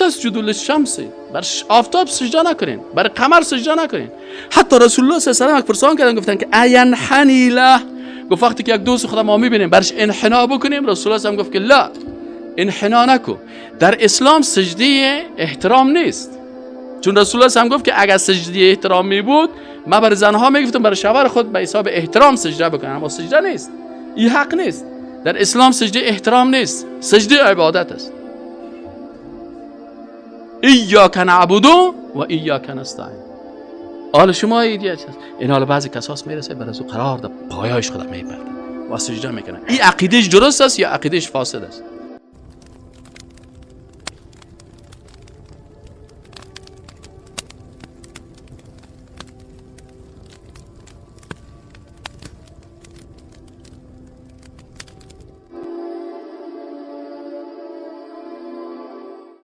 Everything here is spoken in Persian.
اسجدوا للشمس، بر آفتاب سجده نکنین، بر قمر سجده نکنین. حتی رسول الله صلی الله علیه و آله پرسان کردن گفتن که اینحنی له، گفت وقتی که یک دوست خدا ما میبینیم برش انحنا بکنیم، رسول الله هم گفت که لا، انحنا نکو. در اسلام سجده احترام نیست، چون رسول الله هم گفت که اگر سجده احترام می بود ما بر زنها میگفتم برای شوهر خود به حساب احترام سجده بکنن، اما سجده نیست، این حق نیست. در اسلام سجده احترام نیست، سجده عبادت است. ایاک نعبد و ایاک نستعین. حال شما ایدیه است. این حال بعضی کساس میرسه بر از قرار ده پایه‌اش خدا میپرده و سجده میکنه. این عقیدهش درست است یا عقیدهش فاسد است؟